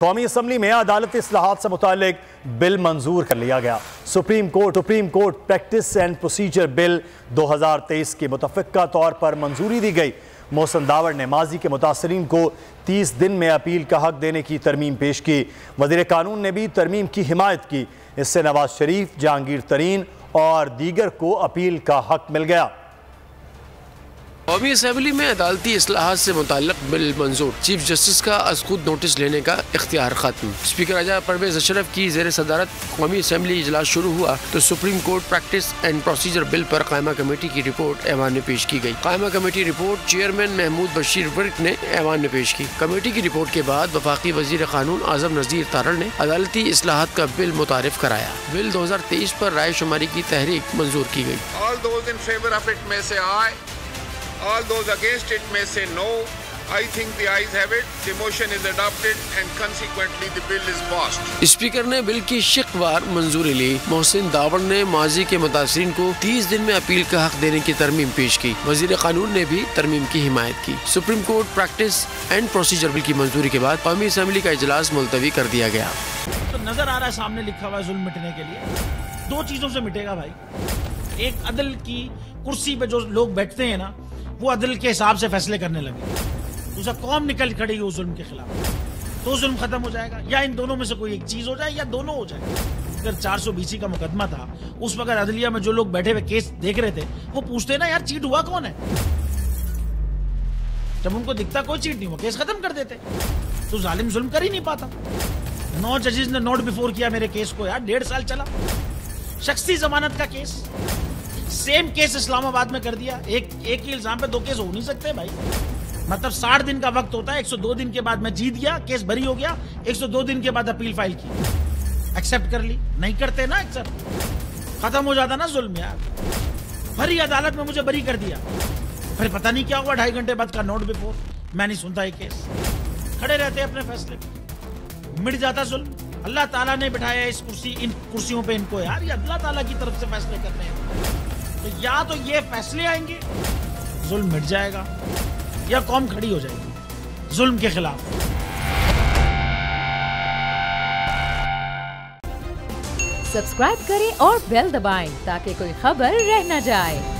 कौमी असम्बली में अदालती इस्लाहात से मुतालिक बिल मंजूर कर लिया गया। Supreme court practice and procedure bill 2023 की मुतफ़िक़ा तौर पर मंजूरी दी गई। मोहसिन दावड़ ने माजी के मुतासरीन को 30 दिन में अपील का हक देने की तरमीम पेश की। वज़ीर कानून ने भी तरमीम की हिमायत की। इससे नवाज शरीफ, जहांगीर तरीन और दीगर को अपील का हक मिल गया। कौमी असम्बली में अदालती इस्लाहात से मुताल्लिक़ बिल मंजूर। चीफ जस्टिस का अज़ खुद नोटिस लेने का इख्तियार खत्म। स्पीकर आजा परवेज़ अशरफ की ज़ेर सदारत कौमी असम्बली इजलास शुरू हुआ तो supreme court practice and procedure bill पर कायमा कमेटी की रिपोर्ट ऐवान में पेश की गई। कायमा committee report chairman Mahmood Bashir Virk ने ऐवान में पेश की। कमेटी की रिपोर्ट के बाद वफाकी वज़ीर कानून आज़म नज़ीर तारड़ ने अदालती इस्लाहात का बिल मुतारिफ कराया। बिल 2023 पर राय शुमारी की तहरीक मंजूर की गई। All those against it may say no. I think the ayes have it. The motion is adopted and consequently the bill is passed. Speaker ने बिल की शिकवार मंजूरी ली। मोहसिन दावड़ ने माजी के मुतासरीन को 30 दिन में अपील का हक देने की तरमीम पेश की। वज़ीर कानून ने भी तरमीम की हिमायत की। Supreme court practice and procedure bill की मंजूरी के बाद कौमी असम्बली का इजलास मुलतवी कर दिया गया। तो नजर आ रहा है सामने लिखा हुआ है जुल्म मिटने के लिए दो चीजों से मिटेगा भाई। एक अदल की कुर्सी पे जो लोग बैठते हैं ना, वो अदल के हिसाब से फैसले करने लगे। दूसरा कौम निकल खड़ी उस जुल्म के खिलाफ, तो जुल्म खत्म हो जाएगा। या इन दोनों में से कोई एक चीज हो जाए या दोनों हो जाए। अगर 420 का मुकदमा था, उस वक्त अदलिया में जो लोग बैठे हुए केस देख रहे थे वो पूछते ना, यार चीट हुआ कौन है। जब उनको दिखता कोई चीट नहीं हुआ, केस खत्म कर देते। तो जालिम जुल्म कर ही नहीं पाता। 9 जजेस ने नोट बिफोर किया मेरे केस को, यार 1.5 साल चला। शख्सी जमानत का केस, सेम केस इस्लामाबाद में कर दिया। एक ही इल्जाम पे 2 केस हो नहीं सकते भाई। मतलब 60 दिन का वक्त होता है। 102 दिन के बाद मैं जीत गया, केस बरी हो गया। 102 दिन के बाद अपील फाइल की, एक्सेप्ट कर ली। नहीं करते ना एक्सेप्ट, खत्म हो जाता ना जुल्म यार। भरी अदालत में मुझे बरी कर दिया, फिर पता नहीं क्या हुआ 2.5 घंटे बाद का नोट बिफोर। मैं नहीं सुनता ये केस, खड़े रहते अपने फैसले पे, मिट जाता जुल्म। अल्लाह ताला ने बिठाया इन कुर्सियों पे इनको यार, ये अल्लाह ताला की तरफ से फैसले करने हैं। तो या तो ये फैसले आएंगे, जुल्म मिट जाएगा, या कौम खड़ी हो जाएगी जुल्म के खिलाफ। सब्सक्राइब करें और बेल दबाएं ताकि कोई खबर रह न जाए।